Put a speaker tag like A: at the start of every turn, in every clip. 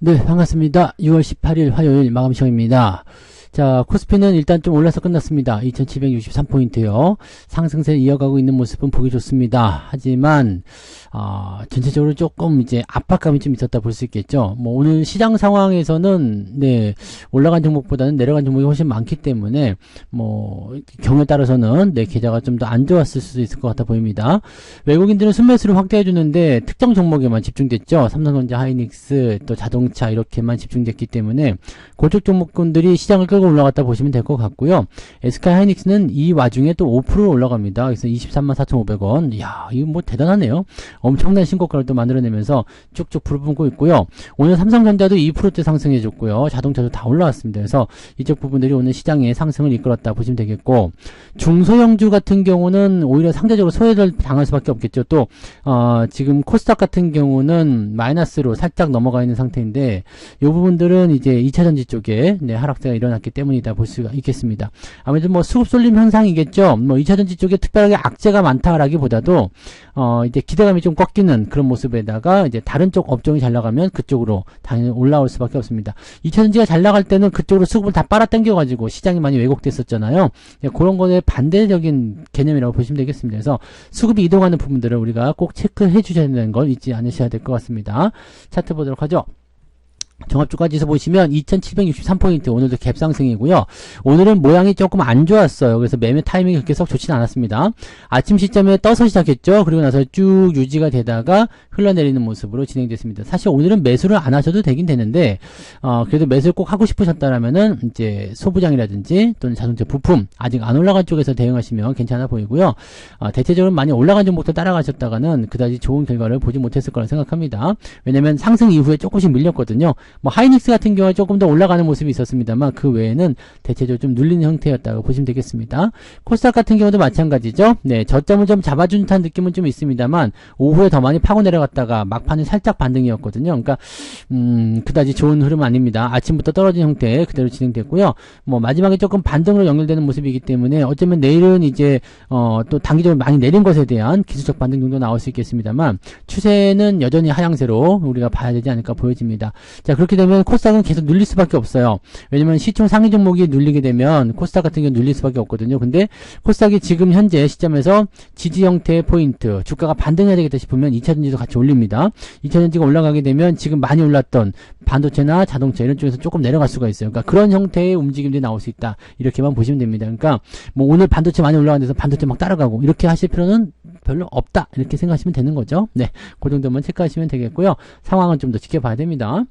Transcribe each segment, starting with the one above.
A: 네, 반갑습니다. 6월 18일 화요일 마감 시간입니다. 자, 코스피는 일단 좀 올라서 끝났습니다. 2763포인트요. 상승세 이어가고 있는 모습은 보기 좋습니다. 하지만, 전체적으로 조금 이제 압박감이 좀 있었다 볼 수 있겠죠. 뭐, 오늘 시장 상황에서는, 네, 올라간 종목보다는 내려간 종목이 훨씬 많기 때문에, 뭐, 경우에 따라서는, 네, 계좌가 좀 더 안 좋았을 수도 있을 것 같아 보입니다. 외국인들은 순매수를 확대해주는데, 특정 종목에만 집중됐죠. 삼성전자, 하이닉스, 또 자동차, 이렇게만 집중됐기 때문에, 그쪽 종목군들이 시장을 끌고 올라갔다 보시면 될 것 같고요. SK 하이닉스는 이 와중에 또 5% 올라갑니다. 그래서 234,500원. 이야, 이거 뭐 대단하네요. 엄청난 신고가를 또 만들어내면서 쭉쭉 불을 뿜고 있고요. 오늘 삼성전자도 2%대 상승해줬고요. 자동차도 다 올라왔습니다. 그래서 이쪽 부분들이 오늘 시장의 상승을 이끌었다 보시면 되겠고, 중소형주 같은 경우는 오히려 상대적으로 소외를 당할 수밖에 없겠죠. 또 지금 코스닥 같은 경우는 마이너스로 살짝 넘어가 있는 상태인데, 이 부분들은 이제 2차전지 쪽에 네, 하락세가 일어났기 때문이다 볼 수가 있겠습니다. 아무래도 뭐 수급 쏠림 현상이겠죠. 뭐 2차전지 쪽에 특별하게 악재가 많다라기보다도 이제 기대감이 좀 꺾이는 그런 모습에다가 이제 다른 쪽 업종이 잘 나가면 그쪽으로 당연히 올라올 수밖에 없습니다. 2차전지가 잘 나갈 때는 그쪽으로 수급을 다 빨아당겨가지고 시장이 많이 왜곡됐었잖아요. 그런 거에 반대적인 개념이라고 보시면 되겠습니다. 그래서 수급이 이동하는 부분들을 우리가 꼭 체크해 주셔야 되는 걸 잊지 않으셔야 될 것 같습니다. 차트 보도록 하죠. 종합주가지수 보시면 2763포인트, 오늘도 갭상승이고요. 오늘은 모양이 조금 안 좋았어요. 그래서 매매 타이밍이 그렇게 썩 좋지는 않았습니다. 아침 시점에 떠서 시작했죠. 그리고 나서 쭉 유지가 되다가 흘러내리는 모습으로 진행됐습니다. 사실 오늘은 매수를 안 하셔도 되긴 되는데, 그래도 매수를 꼭 하고 싶으셨다라면은 이제 소부장이라든지 또는 자동차 부품 아직 안 올라간 쪽에서 대응하시면 괜찮아 보이고요. 대체적으로 많이 올라간 종목도 따라가셨다가는 그다지 좋은 결과를 보지 못했을 거라 생각합니다. 왜냐면 상승 이후에 조금씩 밀렸거든요. 뭐 하이닉스 같은 경우에 조금 더 올라가는 모습이 있었습니다만 그 외에는 대체적으로 좀 눌리는 형태였다고 보시면 되겠습니다. 코스닥 같은 경우도 마찬가지죠. 네, 저점을 좀 잡아준 듯한 느낌은 좀 있습니다만 오후에 더 많이 파고 내려갔다가 막판에 살짝 반등이었거든요. 그러니까 그다지 좋은 흐름 아닙니다. 아침부터 떨어진 형태 그대로 진행됐고요. 뭐 마지막에 조금 반등으로 연결되는 모습이기 때문에 어쩌면 내일은 이제 또 단기적으로 많이 내린 것에 대한 기술적 반등 정도 나올 수 있겠습니다만 추세는 여전히 하향세로 우리가 봐야 되지 않을까 보여집니다. 자, 그렇게 되면 코스닥은 계속 눌릴 수밖에 없어요. 왜냐면 시총 상위 종목이 눌리게 되면 코스닥 같은 경우는 눌릴 수밖에 없거든요. 근데 코스닥이 지금 현재 시점에서 지지 형태의 포인트, 주가가 반등해야 되겠다 싶으면 2차전지도 같이 올립니다. 2차전지가 올라가게 되면 지금 많이 올랐던 반도체나 자동차 이런 쪽에서 조금 내려갈 수가 있어요. 그러니까 그런 형태의 움직임들이 나올 수 있다. 이렇게만 보시면 됩니다. 그러니까 뭐 오늘 반도체 많이 올라간 데서 반도체 막 따라가고 이렇게 하실 필요는 별로 없다. 이렇게 생각하시면 되는 거죠. 네, 그 정도만 체크하시면 되겠고요. 상황은 좀 더 지켜봐야 됩니다.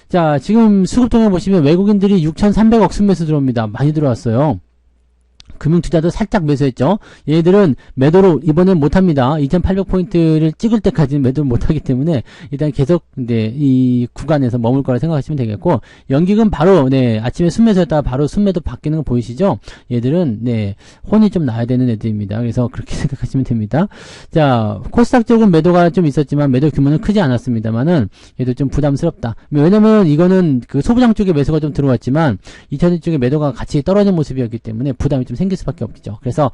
A: 자, 지금 수급통을 보시면 외국인들이 6,300억 순매수 들어옵니다. 많이 들어왔어요. 금융투자도 살짝 매수했죠. 얘들은 매도로 이번엔 못합니다. 2800포인트를 찍을 때까지는 매도를 못하기 때문에 일단 계속 이 구간에서 머물 거라 생각하시면 되겠고, 연기금 바로 아침에 순매수했다가 바로 순매도 바뀌는 거 보이시죠? 얘들은 혼이 좀 나야 되는 애들입니다. 그래서 그렇게 생각하시면 됩니다. 자, 코스닥 쪽은 매도가 좀 있었지만 매도 규모는 크지 않았습니다만은 얘도 좀 부담스럽다. 왜냐면 이거는 그 소부장 쪽에 매수가 좀 들어왔지만 2차전 쪽에 매도가 같이 떨어진 모습이었기 때문에 부담이 좀 생길 수밖에 없죠. 그래서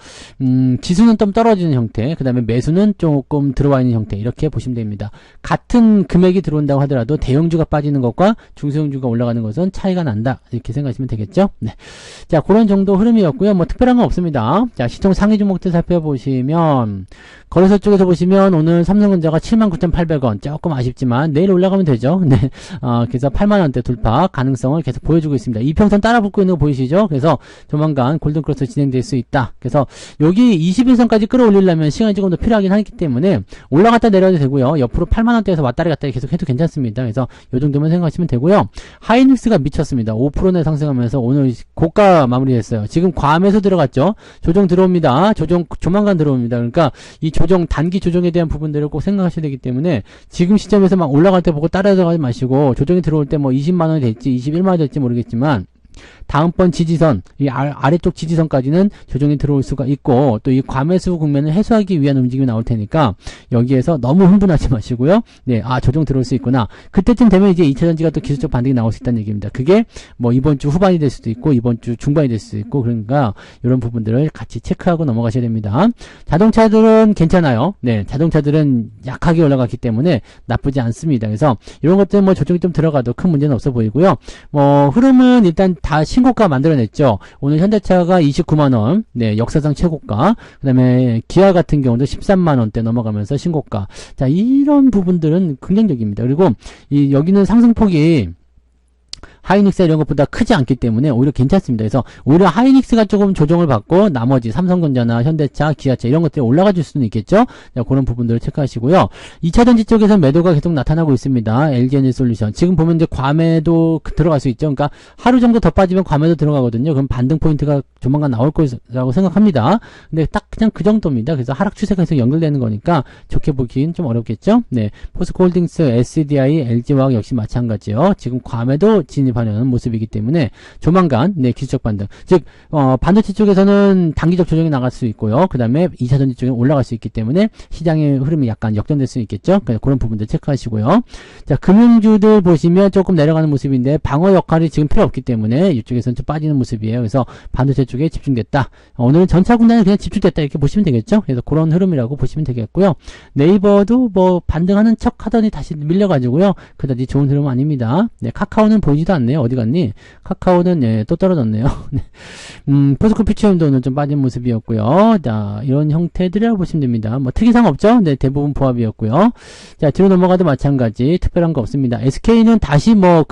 A: 지수는 좀 떨어지는 형태, 그 다음에 매수는 조금 들어와 있는 형태, 이렇게 보시면 됩니다. 같은 금액이 들어온다고 하더라도 대형주가 빠지는 것과 중소형주가 올라가는 것은 차이가 난다, 이렇게 생각하시면 되겠죠. 네. 자, 그런 정도 흐름이었고요. 뭐 특별한 건 없습니다. 자, 시총 상위 종목들 살펴보시면 거래소 쪽에서 보시면 오늘 삼성전자가 79,800원, 조금 아쉽지만 내일 올라가면 되죠. 네. 그래서 8만원대 돌파 가능성을 계속 보여주고 있습니다. 이평선 따라 붙고 있는 거 보이시죠? 그래서 조만간 골든크로스 진행될 수 있다. 그래서 여기 21선까지 끌어올리려면 시간이 조금 더 필요하긴 하기 때문에 올라갔다 내려도 되고요. 옆으로 8만원대에서 왔다리 갔다리 계속 해도 괜찮습니다. 그래서 요 정도만 생각하시면 되고요. 하이닉스가 미쳤습니다. 5%나 상승하면서 오늘 고가 마무리했어요. 지금 과매수 들어갔죠. 조정 들어옵니다. 조정 조만간 들어옵니다. 그러니까 이 조정, 단기 조정에 대한 부분들을 꼭 생각하셔야 되기 때문에 지금 시점에서 막 올라갈 때 보고 따라가지 마시고, 조정이 들어올 때 뭐 20만원이 될지 21만원이 될지 모르겠지만 다음번 지지선, 이 아래쪽 지지선까지는 조정이 들어올 수가 있고, 또 이 과매수 국면을 해소하기 위한 움직임이 나올 테니까, 여기에서 너무 흥분하지 마시고요. 네, 조정 들어올 수 있구나. 그때쯤 되면 이제 2차전지가 또 기술적 반등이 나올 수 있다는 얘기입니다. 그게 뭐 이번 주 후반이 될 수도 있고, 이번 주 중반이 될 수도 있고, 그러니까 이런 부분들을 같이 체크하고 넘어가셔야 됩니다. 자동차들은 괜찮아요. 네, 자동차들은 약하게 올라갔기 때문에 나쁘지 않습니다. 그래서 이런 것들 뭐 조정이 좀 들어가도 큰 문제는 없어 보이고요. 뭐 흐름은 일단 다 신고가 만들어냈죠. 오늘 현대차가 29만원, 네, 역사상 최고가. 그 다음에 기아 같은 경우도 13만원대 넘어가면서 신고가. 자, 이런 부분들은 긍정적입니다. 그리고 여기는 상승폭이 하이닉스 이런 것보다 크지 않기 때문에 오히려 괜찮습니다. 그래서 오히려 하이닉스가 조금 조정을 받고 나머지 삼성전자나 현대차, 기아차 이런 것들이 올라가 줄 수는 있겠죠. 자, 그런 부분들을 체크하시고요. 2차전지 쪽에서 매도가 계속 나타나고 있습니다. LG에너지솔루션. 지금 보면 이제 과매도 들어갈 수 있죠. 그러니까 하루 정도 더 빠지면 과매도 들어가거든요. 그럼 반등 포인트가 조만간 나올 거라고 생각합니다. 근데 딱 그냥 그 정도입니다. 그래서 하락 추세가 계속 연결되는 거니까 좋게 보기는 좀 어렵겠죠. 네. 포스코홀딩스, SDI, LG화학 역시 마찬가지요. 지금 과매도 진입하려는 모습이기 때문에 조만간 네, 기술적 반등. 즉 반도체 쪽에서는 단기적 조정이 나갈 수 있고요. 그 다음에 2차전지 쪽에 올라갈 수 있기 때문에 시장의 흐름이 약간 역전될 수 있겠죠. 그런 부분들 체크하시고요. 자, 금융주들 보시면 조금 내려가는 모습인데 방어 역할이 지금 필요 없기 때문에 이쪽에서는 좀 빠지는 모습이에요. 그래서 반도체 쪽에 집중됐다. 오늘은 전차 군단에 그냥 집중됐다 이렇게 보시면 되겠죠. 그래서 그런 흐름이라고 보시면 되겠고요. 네이버도 뭐 반등하는 척 하더니 다시 밀려가지고요. 그다지 좋은 흐름 아닙니다. 네, 카카오는 보이지도 않네요. 어디 갔니? 카카오는 예, 또 떨어졌네요. 네. 포스코 피치엠도 오늘 좀 빠진 모습이었고요. 자, 이런 형태들이라고 보시면 됩니다. 뭐 특이사항 없죠? 네, 대부분 보합이었고요. 자, 뒤로 넘어가도 마찬가지 특별한 거 없습니다. SK는 다시 뭐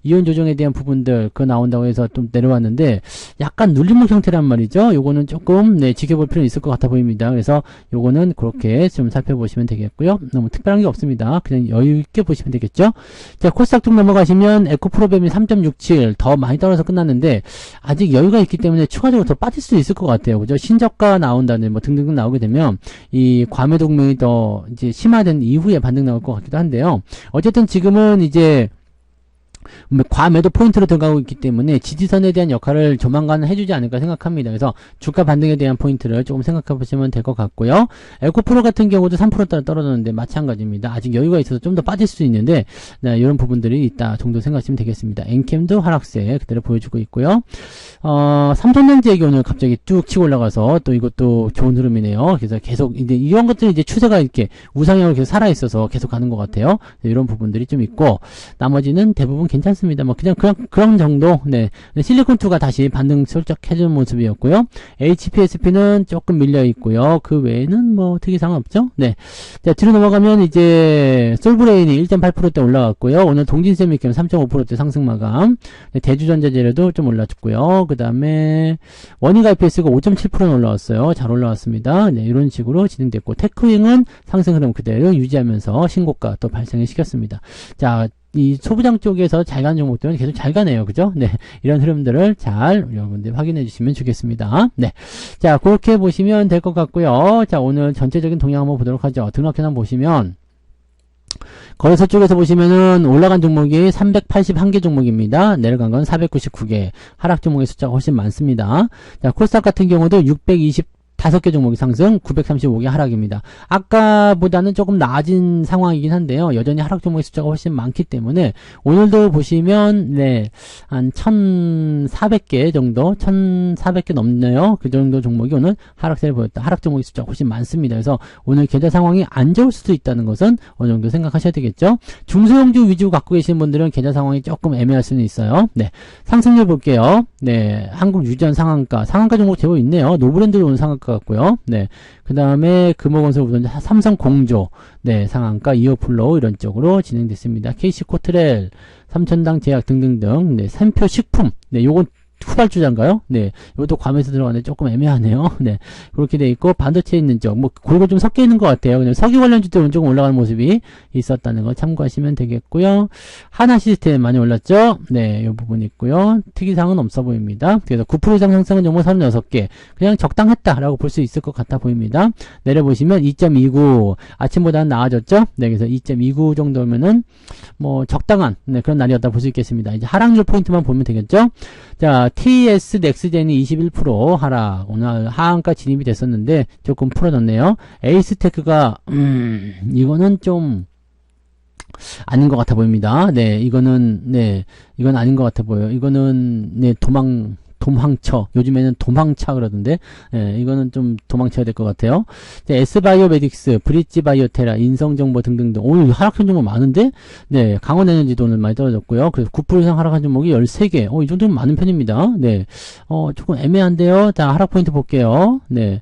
A: 이온 조정에 대한 부분들 나온다고 해서 좀 내려왔는데 약간 눌림목 형태란 말이죠. 요거는 조금 네, 지켜볼 필요는 있을 것 같아 보입니다. 그래서 요거는 그렇게 좀 살펴보시면 되겠고요. 너무 특별한 게 없습니다. 그냥 여유 있게 보시면 되겠죠. 자, 코스닥 쪽 넘어가시면 에코프로뱀이 3.67 더 많이 떨어져서 끝났는데 아직 여유가 있기 때문에 추가적으로 더 빠질 수 있을 것 같아요. 그죠? 신저가 나온다는 뭐 등등 나오게 되면 이 과매도 국면이 더 이제 심화된 이후에 반등 나올 것 같기도 한데요. 어쨌든 지금은 이제 과매도 포인트로 들어가고 있기 때문에 지지선에 대한 역할을 조만간 해주지 않을까 생각합니다. 그래서 주가 반등에 대한 포인트를 조금 생각해 보시면 될 것 같고요. 에코프로 같은 경우도 3%따라 떨어졌는데 마찬가지입니다. 아직 여유가 있어서 좀 더 빠질 수 있는데 네, 이런 부분들이 있다 정도 생각하시면 되겠습니다. 엔캠도 하락세 그대로 보여주고 있고요. 삼성전자액이 오늘 갑자기 쭉 치고 올라가서 또 이것도 좋은 흐름이네요. 그래서 계속 이제 이런 것들이 이제 추세가 이렇게 우상향으로 계속 살아있어서 계속 가는 것 같아요. 네, 이런 부분들이 좀 있고 나머지는 대부분 괜찮습니다. 뭐 그냥 그런 정도. 네. 실리콘2가 다시 반등 슬쩍 해준 모습이었고요. HPSP는 조금 밀려 있고요. 그 외에는 뭐 특이사항 없죠? 네. 자, 뒤로 넘어가면 이제 솔브레인이 1.8%대 올라갔고요. 오늘 동진세미캠 3.5%대 상승 마감. 네, 대주전자재료도 좀 올라줬고요. 그 다음에 원익 IPS가 5.7% 올라왔어요. 잘 올라왔습니다. 네, 이런 식으로 진행됐고 테크윙은 상승 흐름 그대로 유지하면서 신고가 또 발생을 시켰습니다. 자, 이 소부장 쪽에서 잘 가는 종목들은 계속 잘 가네요. 그죠? 네. 이런 흐름들을 잘 여러분들 확인해 주시면 좋겠습니다. 네. 자, 그렇게 보시면 될 것 같고요. 자, 오늘 전체적인 동향 한번 보도록 하죠. 등락현황 보시면 거래소 쪽에서 보시면은 올라간 종목이 381개 종목입니다. 내려간 건 499개. 하락 종목의 숫자가 훨씬 많습니다. 자, 코스닥 같은 경우도 625개 종목이 상승, 935개 하락입니다. 아까보다는 조금 나아진 상황이긴 한데요. 여전히 하락 종목의 숫자가 훨씬 많기 때문에 오늘도 보시면 네, 한 1,400개 정도, 1,400개 넘네요. 그 정도 종목이 오늘 하락세를 보였다. 하락 종목의 숫자가 훨씬 많습니다. 그래서 오늘 계좌 상황이 안 좋을 수도 있다는 것은 어느 정도 생각하셔야 되겠죠. 중소형주 위주 갖고 계신 분들은 계좌 상황이 조금 애매할 수는 있어요. 네, 상승률 볼게요. 네, 한국유전 상한가 종목 제법 있네요. 노브랜드로 오는 상한가 같고요. 네. 그 다음에 금호건설 우선 삼성공조, 네, 상한가, 이어플로우 이런 쪽으로 진행됐습니다. KC코트렐, 삼천당 제약 등등등, 네, 샘표 식품, 네, 요건 후발주자인가요? 네. 이것도 괌에서 들어가는데 조금 애매하네요. 네. 그렇게 돼 있고, 반도체에 있는 쪽, 뭐, 골고 좀 섞여 있는 것 같아요. 그냥 석유 관련주도 조금 올라가는 모습이 있었다는 거 참고하시면 되겠고요. 하나 시스템 많이 올랐죠? 네. 이 부분 있고요. 특이사항은 없어 보입니다. 그래서 9% 이상 상승은 종목 36개. 그냥 적당했다라고 볼 수 있을 것 같아 보입니다. 내려보시면 2.29. 아침보다는 나아졌죠? 네. 그래서 2.29 정도면은, 뭐, 적당한, 네. 그런 날이었다 볼 수 있겠습니다. 이제 하락률 포인트만 보면 되겠죠? 자, TS 넥스젠이 21% 하락. 오늘 하한가 진입이 됐었는데 조금 풀어졌네요. 에이스테크가 이거는 좀 아닌 것 같아 보입니다. 네, 이거는 이건 아닌 것 같아 보여요. 이거는 도망쳐. 요즘에는 도망차 그러던데, 예, 이거는 좀 도망쳐야 될 것 같아요. S바이오메딕스, 브릿지바이오테라, 인성정보 등등등. 오늘 하락한 종목 많은데, 네, 강원에너지도 오늘 많이 떨어졌고요. 그래서 9% 이상 하락한 종목이 13개. 이 정도면 많은 편입니다. 네, 조금 애매한데요. 자, 하락 포인트 볼게요. 네.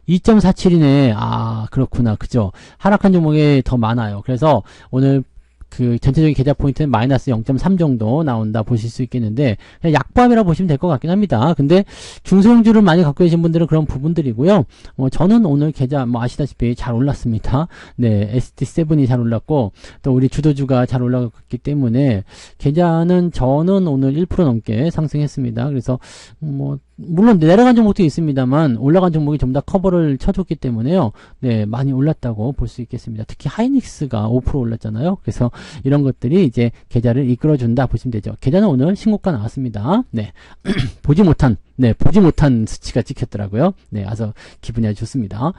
A: 2.47이네. 아, 그렇구나. 그죠. 하락한 종목이 더 많아요. 그래서 오늘 그 전체적인 계좌 포인트는 마이너스 0.3 정도 나온다 보실 수 있겠는데 그냥 약보합이라고 보시면 될 것 같긴 합니다. 근데 중소형주를 많이 갖고 계신 분들은 그런 부분들이고요. 저는 오늘 계좌 뭐 아시다시피 잘 올랐습니다. 네, ST7이 잘 올랐고 또 우리 주도주가 잘 올라갔기 때문에 계좌는 저는 오늘 1% 넘게 상승했습니다. 그래서 뭐 물론 내려간 종목도 있습니다만 올라간 종목이 전부 다 커버를 쳐줬기 때문에요. 네, 많이 올랐다고 볼 수 있겠습니다. 특히 하이닉스가 5% 올랐잖아요. 그래서 이런 것들이 이제 계좌를 이끌어준다 보시면 되죠. 계좌는 오늘 신고가 나왔습니다. 네, 보지 못한 수치가 찍혔더라고요. 네, 아주 기분이 아주 좋습니다.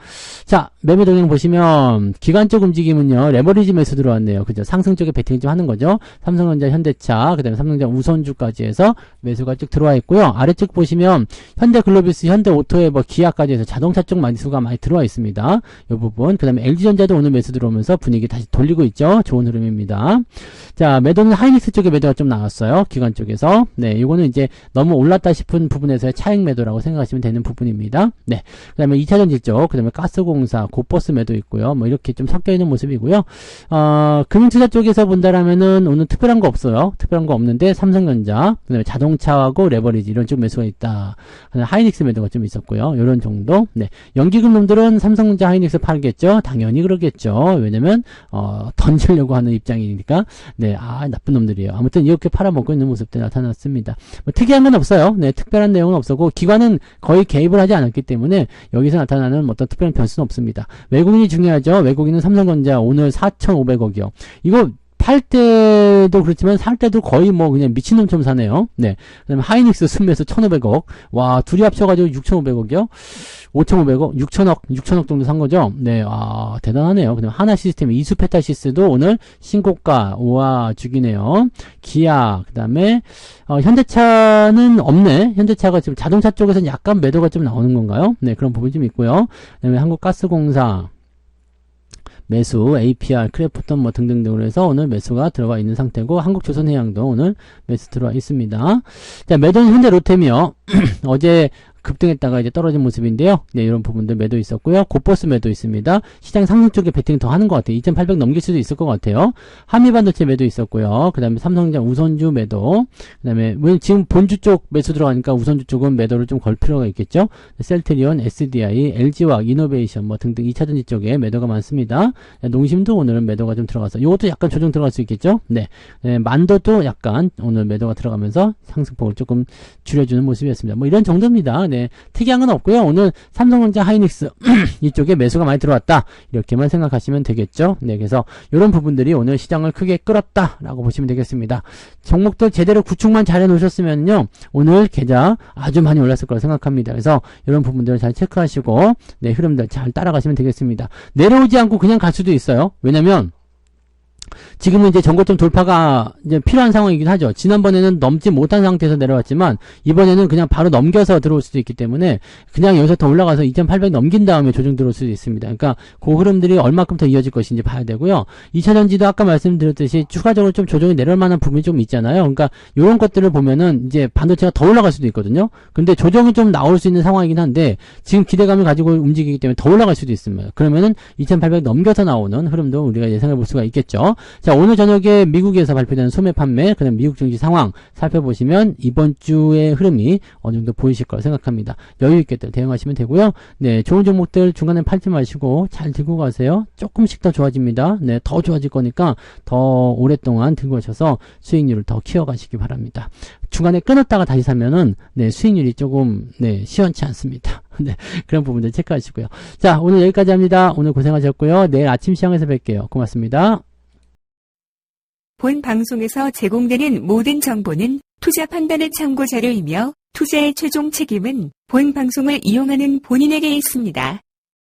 A: 자, 매매 동향 보시면 기관 쪽 움직임은요, 레버리지 매수 들어왔네요. 그죠? 상승 쪽에 베팅을 좀 하는 거죠. 삼성전자, 현대차, 그 다음에 삼성전자 우선주까지 해서 매수가 쭉 들어와 있고요. 아래쪽 보시면 현대글로비스, 현대오토에 뭐 기아까지 해서 자동차 쪽 매수가 많이 들어와 있습니다. 이 부분. 그 다음에 LG전자도 오늘 매수 들어오면서 분위기 다시 돌리고 있죠. 좋은 흐름입니다. 자, 매도는 하이닉스 쪽에 매도가 좀 나왔어요. 기관 쪽에서. 네, 이거는 이제 너무 올랐다 싶은 부분에서의 차익 매도라고 생각하시면 되는 부분입니다. 네. 그 다음에 2차전지 쪽, 그 다음에 가스공사, 고버스 매도 있고요. 뭐 이렇게 좀 섞여 있는 모습이고요. 금융투자 쪽에서 본다라면은 오늘 특별한 거 없어요. 특별한 거 없는데 삼성전자, 그 다음에 자동차하고 레버리지 이런 쪽 매수가 있다. 하이닉스 매도가 좀 있었고요. 이런 정도. 네. 연기금 놈들은 삼성전자 하이닉스 팔겠죠? 당연히 그러겠죠. 왜냐면, 던지려고 하는 입장이니까. 네. 나쁜 놈들이에요. 아무튼 이렇게 팔아먹고 있는 모습들이 나타났습니다. 뭐 특이한 건 없어요. 네. 특별한 내용은 없었고, 기관은 거의 개입을 하지 않았기 때문에 여기서 나타나는 어떤 특별한 변수는 없습니다. 외국인이 중요하죠. 외국인은 삼성전자 오늘 4,500억이요. 이거 팔 때도 그렇지만 살 때도 거의 뭐 그냥 미친놈처럼 사네요. 네. 그 다음에 하이닉스 순매수 1,500억. 와, 둘이 합쳐가지고 6,500억이요? 5,500억? 6천억 정도 산 거죠? 네, 대단하네요. 그 다음에 하나 시스템, 이수페타시스도 오늘 신고가, 우와, 죽이네요. 기아, 그 다음에, 현대차는 없네. 현대차가 지금 자동차 쪽에서는 약간 매도가 좀 나오는 건가요? 네, 그런 부분이 좀 있고요. 그 다음에 한국가스공사, 매수, APR, 크래프톤 뭐 등등등으로 해서 오늘 매수가 들어가 있는 상태고 한국조선해양도 오늘 매수 들어와 있습니다. 자, 매도는 현대 롯데미어 어제 급등했다가 이제 떨어진 모습인데요. 네, 이런 부분들 매도 있었고요. 고버스 매도 있습니다. 시장 상승 쪽에 베팅 더 하는 것 같아요. 2,800 넘길 수도 있을 것 같아요. 한미반도체 매도 있었고요. 그 다음에 삼성전자 우선주 매도. 그 다음에 지금 본주 쪽 매수 들어가니까 우선주 쪽은 매도를 좀 걸 필요가 있겠죠. 셀트리온, SDI, LG화학, 이노베이션 뭐 등등 2차전지 쪽에 매도가 많습니다. 농심도 오늘은 매도가 좀 들어가서 이것도 약간 조정 들어갈 수 있겠죠. 네, 만도도 약간 오늘 매도가 들어가면서 상승폭을 조금 줄여주는 모습이었습니다. 뭐 이런 정도입니다. 네, 특이한 건 없고요. 오늘 삼성전자 하이닉스 이쪽에 매수가 많이 들어왔다 이렇게만 생각하시면 되겠죠. 네, 그래서 이런 부분들이 오늘 시장을 크게 끌었다라고 보시면 되겠습니다. 종목들 제대로 구축만 잘 해놓으셨으면요 오늘 계좌 아주 많이 올랐을 거라 생각합니다. 그래서 이런 부분들을 잘 체크하시고 네, 흐름들 잘 따라가시면 되겠습니다. 내려오지 않고 그냥 갈 수도 있어요. 왜냐면 지금은 이제 전고점 돌파가 이제 필요한 상황이긴 하죠. 지난번에는 넘지 못한 상태에서 내려왔지만 이번에는 그냥 바로 넘겨서 들어올 수도 있기 때문에 그냥 여기서 더 올라가서 2,800 넘긴 다음에 조정 들어올 수도 있습니다. 그러니까 그 흐름들이 얼마큼 더 이어질 것인지 봐야 되고요. 2차전지도 아까 말씀드렸듯이 추가적으로 좀 조정이 내려올 만한 부분이 좀 있잖아요. 그러니까 이런 것들을 보면은 이제 반도체가 더 올라갈 수도 있거든요. 근데 조정이 좀 나올 수 있는 상황이긴 한데 지금 기대감을 가지고 움직이기 때문에 더 올라갈 수도 있습니다. 그러면은 2,800 넘겨서 나오는 흐름도 우리가 예상해 볼 수가 있겠죠. 자, 오늘 저녁에 미국에서 발표되는 소매 판매, 그다음 미국 증시 상황 살펴보시면 이번 주의 흐름이 어느 정도 보이실 거라 생각합니다. 여유 있게들 대응하시면 되고요. 네, 좋은 종목들 중간에 팔지 마시고 잘 들고 가세요. 조금씩 더 좋아집니다. 네, 더 좋아질 거니까 더 오랫동안 들고 가셔서 수익률을 더 키워가시기 바랍니다. 중간에 끊었다가 다시 사면은 네, 수익률이 조금 네, 시원치 않습니다. 네, 그런 부분들 체크하시고요. 자, 오늘 여기까지 합니다. 오늘 고생하셨고요. 내일 아침 시장에서 뵐게요. 고맙습니다.
B: 본 방송에서 제공되는 모든 정보는 투자 판단의 참고 자료이며 투자의 최종 책임은 본 방송을 이용하는 본인에게 있습니다.